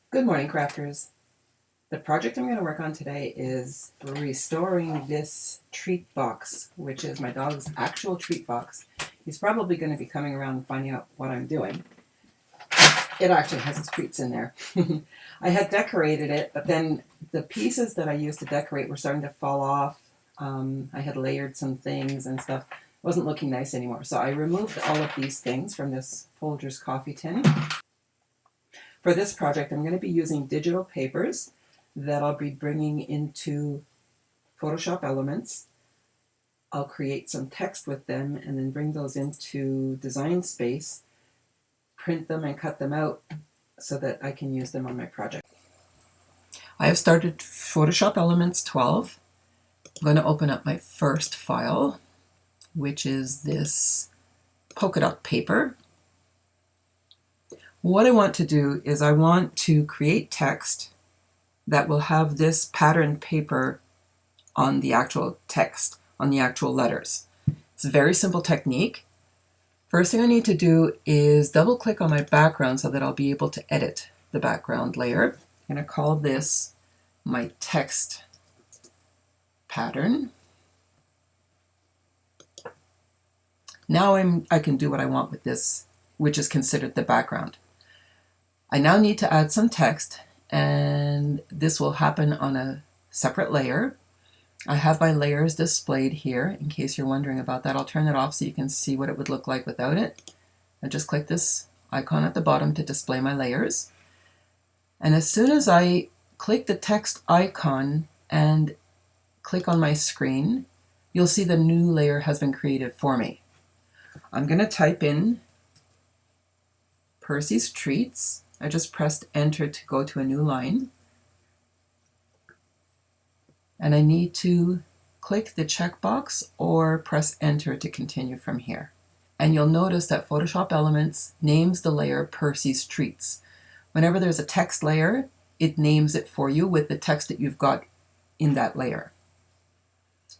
Good morning, crafters. The project I'm going to work on today is restoring this treat box, which is my dog's actual treat box. He's probably going to be coming around and finding out what I'm doing. It actually has his treats in there. I had decorated it, but then the pieces that I used to decorate were starting to fall off. I had layered some things and stuff. It wasn't looking nice anymore. So I removed all of these things from this Folgers coffee tin. For this project, I'm going to be using digital papers that I'll be bringing into Photoshop Elements. I'll create some text with them and then bring those into Design Space, print them and cut them out so that I can use them on my project. I have started Photoshop Elements 12. I'm going to open up my first file, which is this polka dot paper. What I want to do is I want to create text that will have this patterned paper on the actual text, on the actual letters. It's a very simple technique. First thing I need to do is double click on my background so that I'll be able to edit the background layer. I'm going to call this my text pattern. Now I can do what I want with this, which is considered the background. I now need to add some text, and this will happen on a separate layer. I have my layers displayed here in case you're wondering about that. I'll turn it off so you can see what it would look like without it. I just click this icon at the bottom to display my layers. And as soon as I click the text icon and click on my screen, you'll see the new layer has been created for me. I'm going to type in Percy's Treats. I just pressed enter to go to a new line. And I need to click the checkbox or press enter to continue from here. And you'll notice that Photoshop Elements names the layer Percy's Treats. Whenever there's a text layer, it names it for you with the text that you've got in that layer.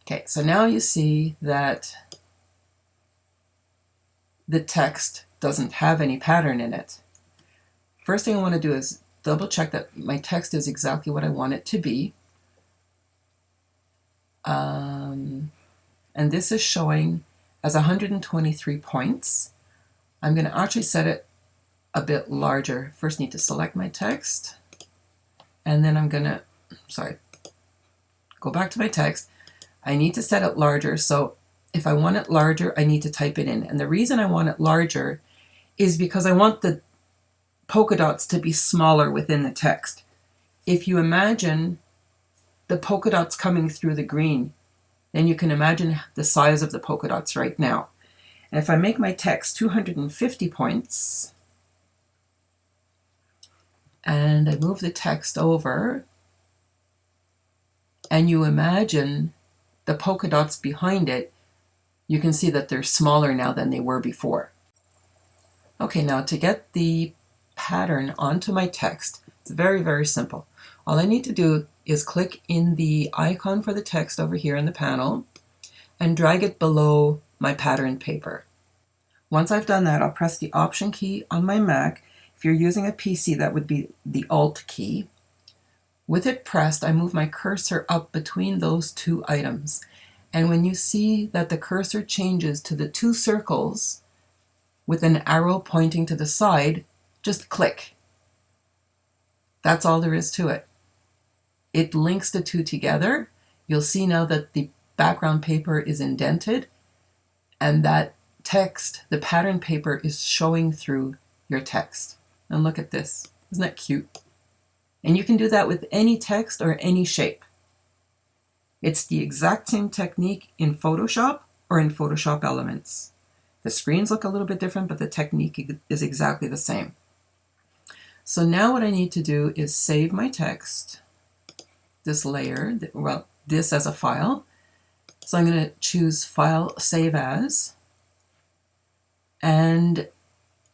Okay, so now you see that the text doesn't have any pattern in it. First thing I want to do is double check that my text is exactly what I want it to be. And this is showing as 123 points. I'm going to actually set it a bit larger. First need to select my text, and then I'm going to, go back to my text. I need to set it larger, so if I want it larger, I need to type it in. And the reason I want it larger is because I want the polka dots to be smaller within the text. If you imagine the polka dots coming through the green, then you can imagine the size of the polka dots right now. And if I make my text 250 points, and I move the text over, and you imagine the polka dots behind it, you can see that they're smaller now than they were before. Okay, now to get the pattern onto my text, it's very, very simple. All I need to do is click in the icon for the text over here in the panel and drag it below my pattern paper. Once I've done that, I'll press the Option key on my Mac. If you're using a PC, that would be the Alt key. With it pressed, I move my cursor up between those two items. And when you see that the cursor changes to the two circles with an arrow pointing to the side, just click. That's all there is to it. It links the two together. You'll see now that the background paper is indented and that text, the pattern paper, is showing through your text. And look at this. Isn't that cute? And you can do that with any text or any shape. It's the exact same technique in Photoshop or in Photoshop Elements. The screens look a little bit different, but the technique is exactly the same. So now what I need to do is save my text, this layer, this as a file. So I'm going to choose File, Save As, and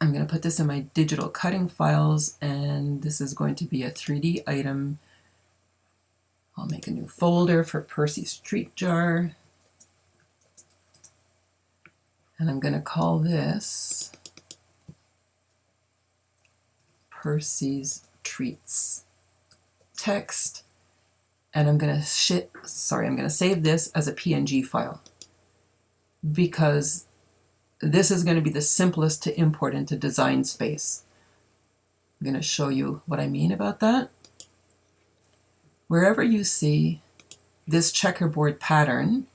I'm going to put this in my digital cutting files, and this is going to be a 3D item. I'll make a new folder for Percy's Treat Jar, and I'm going to call this Percy's treats text, and I'm going to save this as a PNG file because this is going to be the simplest to import into Design Space. I'm going to show you what I mean about that. Wherever you see this checkerboard pattern,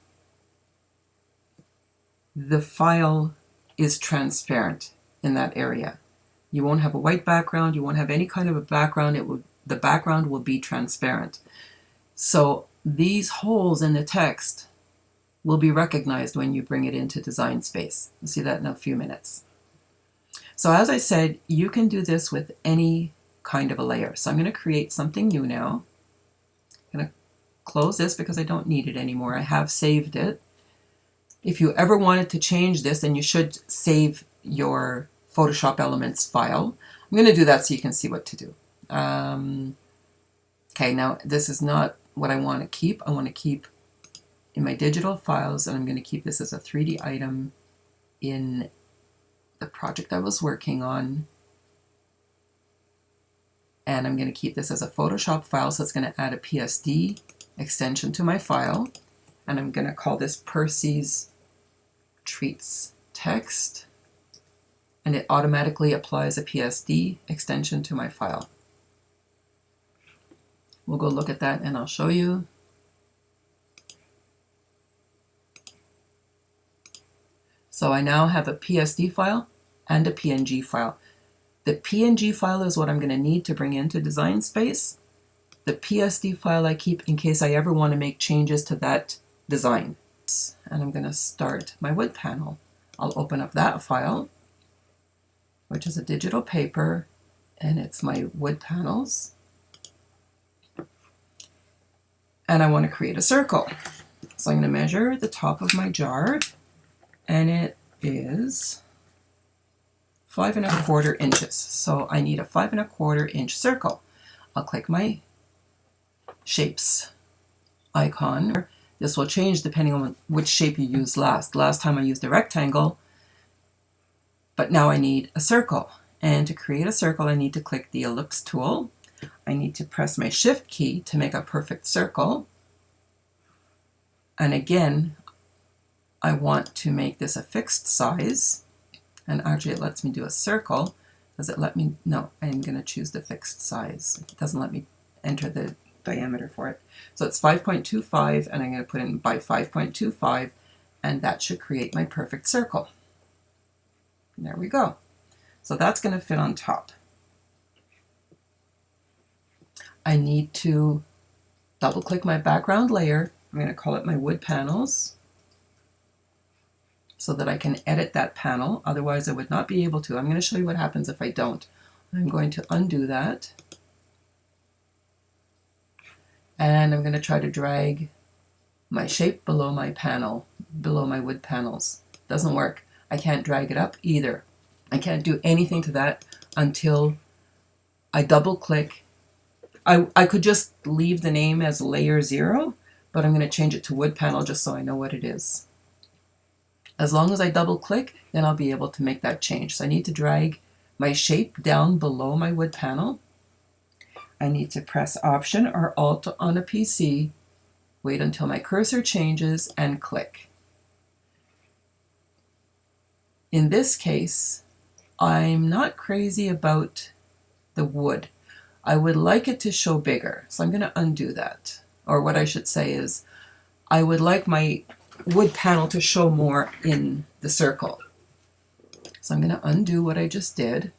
the file is transparent in that area. You won't have a white background, you won't have any kind of a background, the background will be transparent. So these holes in the text will be recognized when you bring it into Design Space. You'll see that in a few minutes. So as I said, you can do this with any kind of a layer. So I'm going to create something new now. I'm going to close this because I don't need it anymore. I have saved it. If you ever wanted to change this, then you should save your Photoshop Elements file. I'm going to do that so you can see what to do. Okay, now this is not what I want to keep. I want to keep in my digital files, and I'm going to keep this as a 3D item in the project I was working on. And I'm going to keep this as a Photoshop file, so it's going to add a PSD extension to my file. And I'm going to call this Percy's Treats Text. And it automatically applies a PSD extension to my file. We'll go look at that and I'll show you. So I now have a PSD file and a PNG file. The PNG file is what I'm going to need to bring into Design Space. The PSD file I keep in case I ever want to make changes to that design. And I'm going to start my wood panel. I'll open up that file, which is a digital paper, and it's my wood panels. And I want to create a circle. So I'm going to measure the top of my jar, and it is 5 1/4 inches. So I need a 5 1/4 inch circle. I'll click my shapes icon. This will change depending on which shape you used last. Last time I used a rectangle, but now I need a circle. And to create a circle, I need to click the ellipse tool. I need to press my shift key to make a perfect circle. And again, I want to make this a fixed size. And actually it lets me do a circle. Does it let me? No, I'm going to choose the fixed size. It doesn't let me enter the diameter for it. So it's 5.25, and I'm going to put in by 5.25, and that should create my perfect circle. And there we go. So that's going to fit on top. I need to double click my background layer. I'm going to call it my wood panels so that I can edit that panel. Otherwise I would not be able to. I'm going to show you what happens if I don't. I'm going to undo that. And I'm going to try to drag my shape below my panel, below my wood panels. Doesn't work. I can't drag it up either. I can't do anything to that until I double click. I could just leave the name as layer 0, but I'm going to change it to wood panel just so I know what it is. As long as I double click, then I'll be able to make that change. So I need to drag my shape down below my wood panel. I need to press Option or Alt on a PC, wait until my cursor changes, and click. In this case, I'm not crazy about the wood. I would like it to show bigger, so I'm going to undo that. Or what I should say is, I would like my wood panel to show more in the circle. So I'm going to undo what I just did.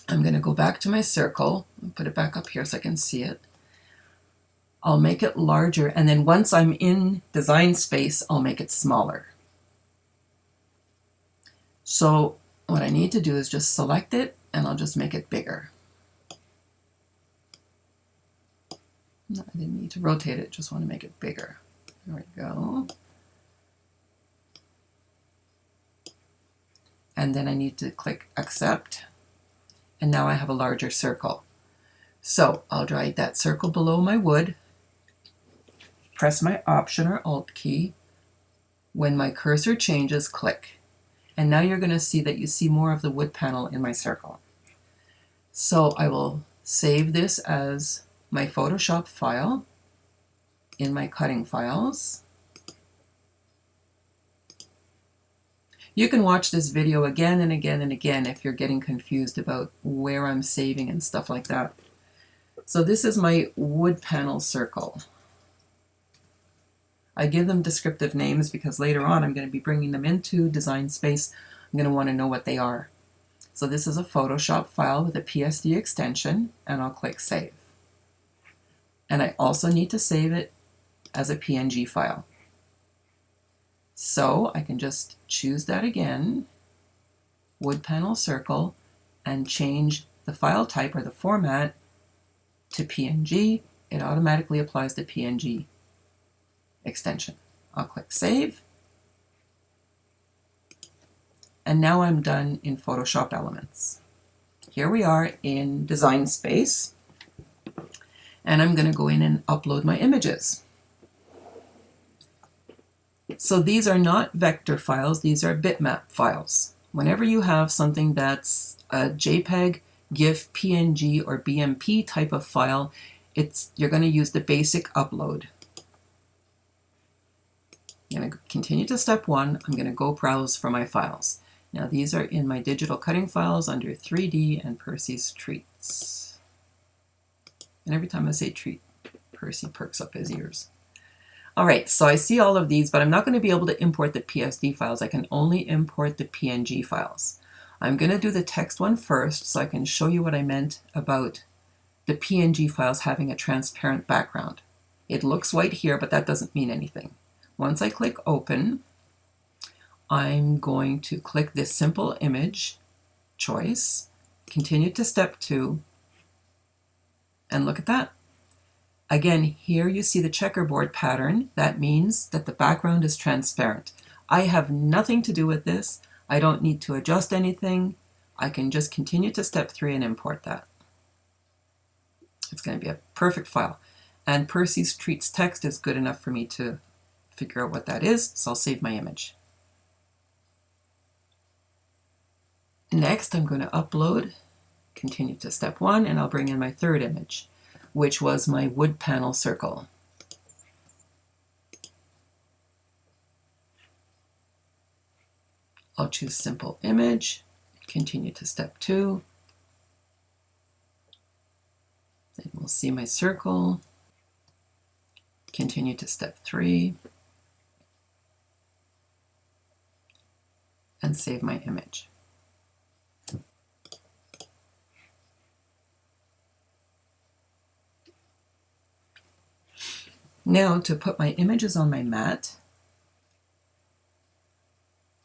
I'm going to go back to my circle and put it back up here so I can see it. I'll make it larger, and then once I'm in Design Space, I'll make it smaller. So what I need to do is just select it, and I'll just make it bigger. No, I didn't need to rotate it, just want to make it bigger. There we go. And then I need to click Accept. And now I have a larger circle. So I'll drag that circle below my wood, press my Option or Alt key. When my cursor changes, click. And now you're going to see that you see more of the wood panel in my circle. So I will save this as my Photoshop file in my cutting files. You can watch this video again and again and again if you're getting confused about where I'm saving and stuff like that. So this is my wood panel circle. I give them descriptive names because later on I'm going to be bringing them into Design Space. I'm going to want to know what they are. So this is a Photoshop file with a PSD extension, and I'll click Save. And I also need to save it as a PNG file. So I can just choose that again, wood panel circle, and change the file type or the format to PNG. It automatically applies the PNG extension. I'll click Save. And now I'm done in Photoshop Elements. Here we are in Design Space, and I'm going to go in and upload my images. So these are not vector files, these are bitmap files. Whenever you have something that's a JPEG, GIF, PNG, or BMP type of file, you're going to use the basic upload. I'm going to continue to step 1. I'm going to go browse for my files. Now these are in my digital cutting files under 3D and Percy's Treats. And every time I say treat, Percy perks up his ears. All right, so I see all of these, but I'm not going to be able to import the PSD files. I can only import the PNG files. I'm going to do the text one first so I can show you what I meant about the PNG files having a transparent background. It looks white here, but that doesn't mean anything. Once I click Open, I'm going to click this simple image choice, continue to step 2, and look at that. Again, here you see the checkerboard pattern. That means that the background is transparent. I have nothing to do with this. I don't need to adjust anything. I can just continue to step 3 and import that. It's going to be a perfect file. And Percy's Treats text is good enough for me to figure out what that is, so I'll save my image. Next, I'm going to upload, continue to step 1, and I'll bring in my third image, which was my wood panel circle. I'll choose Simple Image, continue to step 2. Then we'll see my circle, continue to step 3, and save my image. Now to put my images on my mat,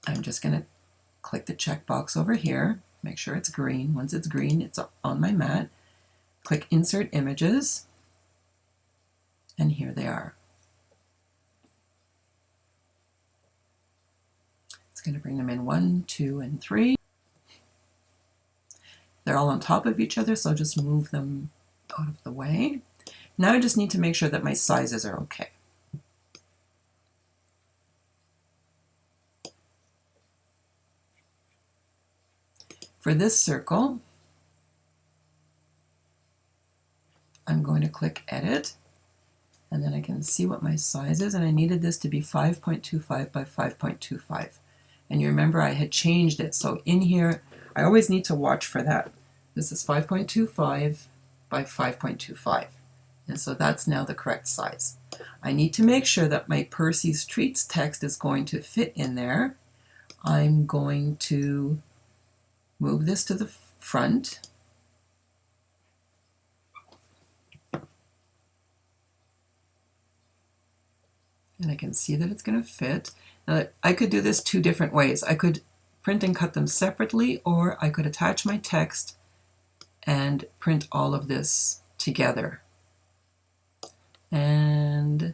I'm just going to click the checkbox over here, make sure it's green. Once it's green, it's on my mat. Click Insert Images, and here they are. It's going to bring them in 1, 2, and 3. They're all on top of each other, so I'll just move them out of the way. Now I just need to make sure that my sizes are okay. For this circle, I'm going to click Edit, and then I can see what my size is, and I needed this to be 5.25 by 5.25. And you remember I had changed it, so in here, I always need to watch for that. This is 5.25 by 5.25. And so that's now the correct size. I need to make sure that my Percy's Treats text is going to fit in there. I'm going to move this to the front. And I can see that it's going to fit. Now, I could do this 2 different ways. I could print and cut them separately, or I could attach my text and print all of this together. And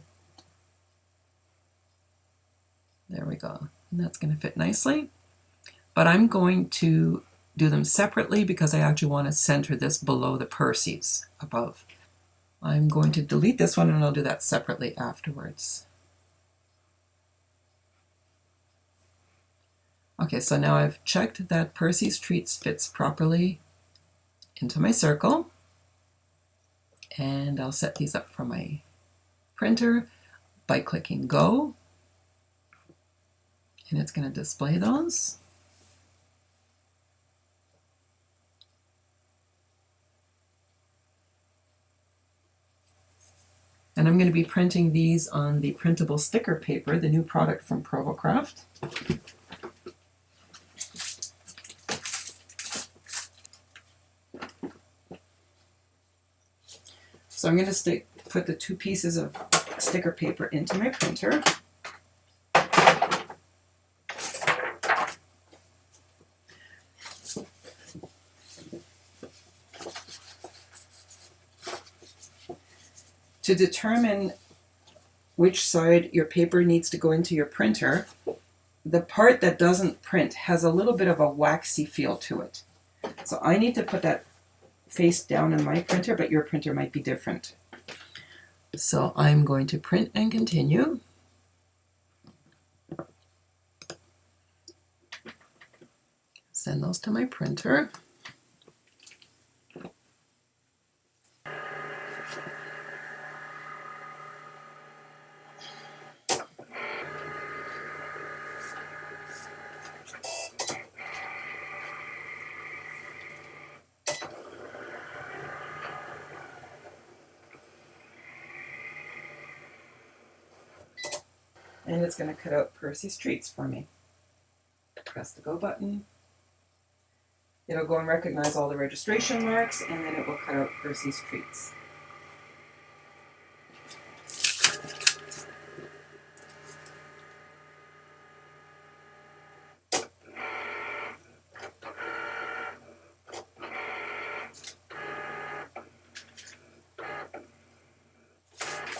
there we go. And that's going to fit nicely. But I'm going to do them separately because I actually want to center this below the Percy's above. I'm going to delete this one, and I'll do that separately afterwards. Okay, so now I've checked that Percy's Treats fits properly into my circle. And I'll set these up for my printer by clicking Go. And it's going to display those. And I'm going to be printing these on the printable sticker paper, the new product from Provocraft. So I'm going to put the 2 pieces of sticker paper into my printer. To determine which side your paper needs to go into your printer, the part that doesn't print has a little bit of a waxy feel to it. So I need to put that face down in my printer, but your printer might be different. So I'm going to print and continue. Send those to my printer. And it's going to cut out Percy Streets for me. Press the Go button. It'll go and recognize all the registration marks, and then it will cut out Percy Streets.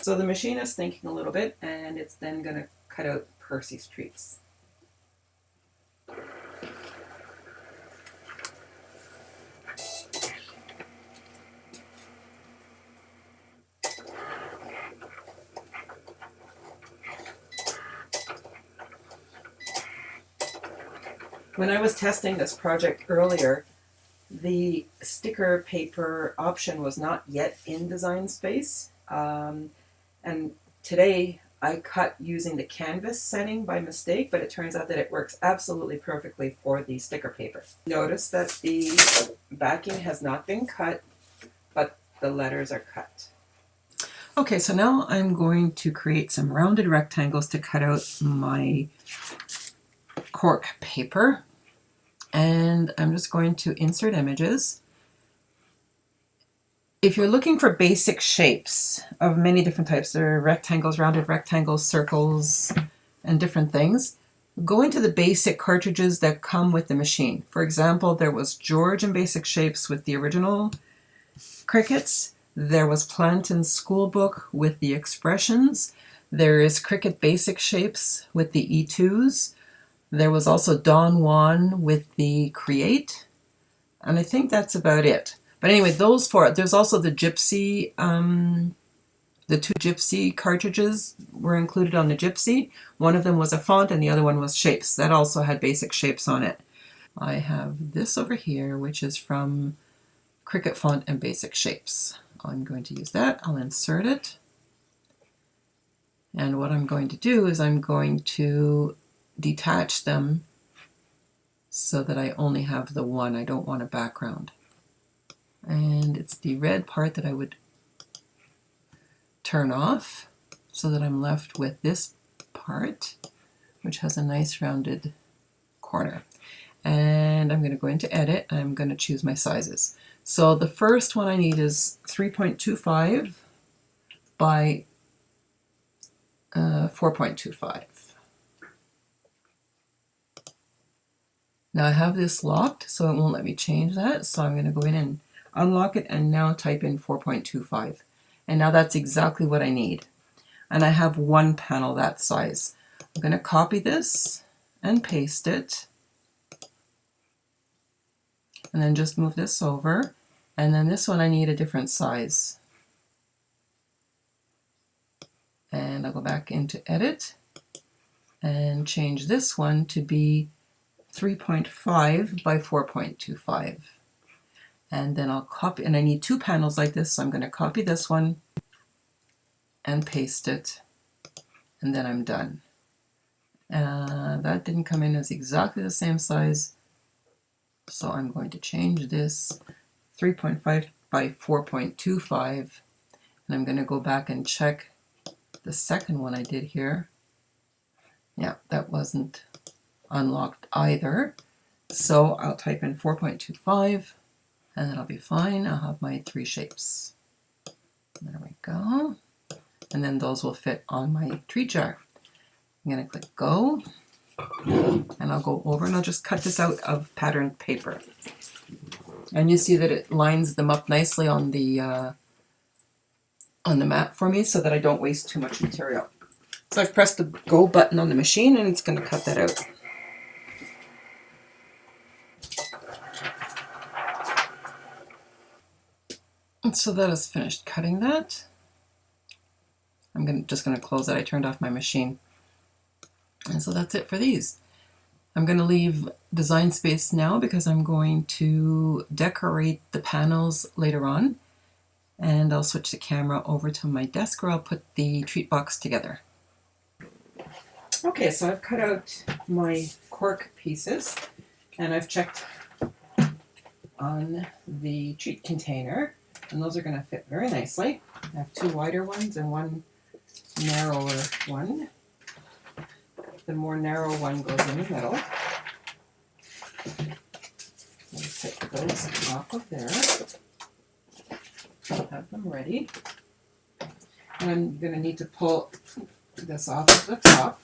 So the machine is thinking a little bit, and it's then going to cut out Percy Streets. When I was testing this project earlier, the sticker paper option was not yet in Design Space. And today I cut using the canvas setting by mistake, but it turns out that it works absolutely perfectly for the sticker paper. Notice that the backing has not been cut, but the letters are cut. Okay, so now I'm going to create some rounded rectangles to cut out my cork paper. And I'm just going to insert images. If you're looking for basic shapes of many different types, there are rectangles, rounded rectangles, circles, and different things, go into the basic cartridges that come with the machine. For example, there was George in Basic Shapes with the original Cricuts. There was Plantin's School Book with the expressions. There is Cricut Basic Shapes with the E2s. There was also Don Juan with the Create. And I think that's about it. But anyway, those 4. There's also the Gypsy, the 2 Gypsy cartridges were included on the Gypsy. One of them was a font and the other one was shapes. That also had basic shapes on it. I have this over here, which is from Cricut Font and Basic Shapes. I'm going to use that. I'll insert it. And what I'm going to do is I'm going to detach them so that I only have the one. I don't want a background. And it's the red part that I would turn off so that I'm left with this part, which has a nice rounded corner. And I'm going to go into Edit, and I'm going to choose my sizes. So the first one I need is 3.25 by 4.25. Now I have this locked, so it won't let me change that. So I'm going to go in and unlock it and now type in 4.25. And now that's exactly what I need. And I have one panel that size. I'm going to copy this and paste it. And then just move this over. And then this one I need a different size. And I'll go back into Edit and change this one to be 3.5 by 4.25. And then I'll copy, and I need 2 panels like this, so I'm going to copy this one and paste it, and then I'm done. That didn't come in as exactly the same size, so I'm going to change this 3.5 by 4.25, and I'm going to go back and check the second one I did here. Yeah, that wasn't unlocked either, so I'll type in 4.25, and then I'll be fine. I'll have my 3 shapes. There we go. And then those will fit on my treat jar. I'm going to click go, and I'll go over and I'll just cut this out of patterned paper. And you see that it lines them up nicely on the mat for me so that I don't waste too much material. So I've pressed the go button on the machine and it's going to cut that out. And so that is finished cutting that. I'm just going to close it. I turned off my machine. And so that's it for these. I'm going to leave design space now because I'm going to decorate the panels later on. And I'll switch the camera over to my desk where I'll put the treat box together. Okay, so I've cut out my cork pieces and I've checked on the treat container, and those are going to fit very nicely. I have 2 wider ones and 1 narrower one. The more narrow one goes in the middle. Let's take those off of there. Have them ready. And I'm going to need to pull this off at the top.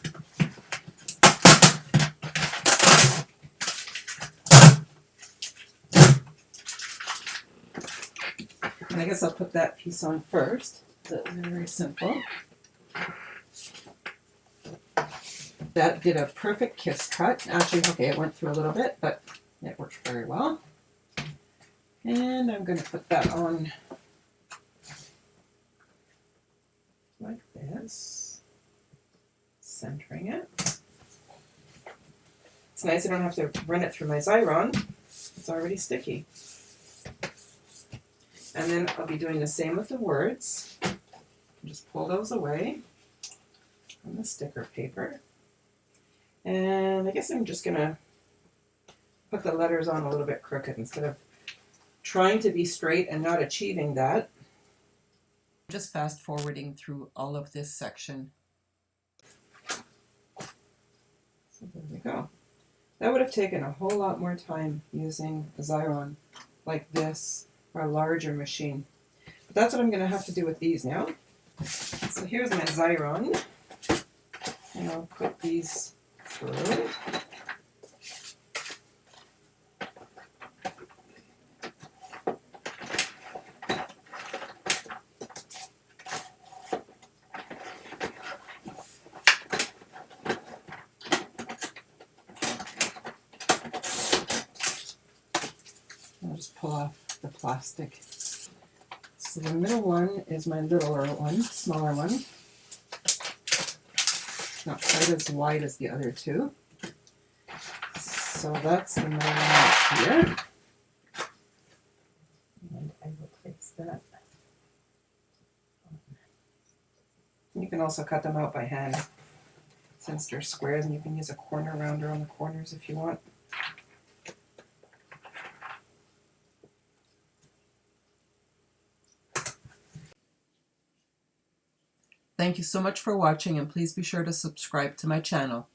And I guess I'll put that piece on first. That's very simple. That did a perfect kiss cut. Actually, okay, it went through a little bit, but it worked very well. And I'm going to put that on like this, centering it. It's nice I don't have to run it through my Xyron. It's already sticky. And then I'll be doing the same with the words. Just pull those away from the sticker paper. And I guess I'm just going to put the letters on a little bit crooked instead of trying to be straight and not achieving that. Just fast forwarding through all of this section. So there we go. That would have taken a whole lot more time using a Xyron like this or a larger machine. But that's what I'm going to have to do with these now. So here's my Xyron. And I'll put these through. I'll just pull off the plastic. So the middle one is my littler one, smaller one. Not quite as wide as the other 2. So that's the middle one here. And I will place that. You can also cut them out by hand since they're squares, and you can use a corner rounder on the corners if you want. Thank you so much for watching, and please be sure to subscribe to my channel.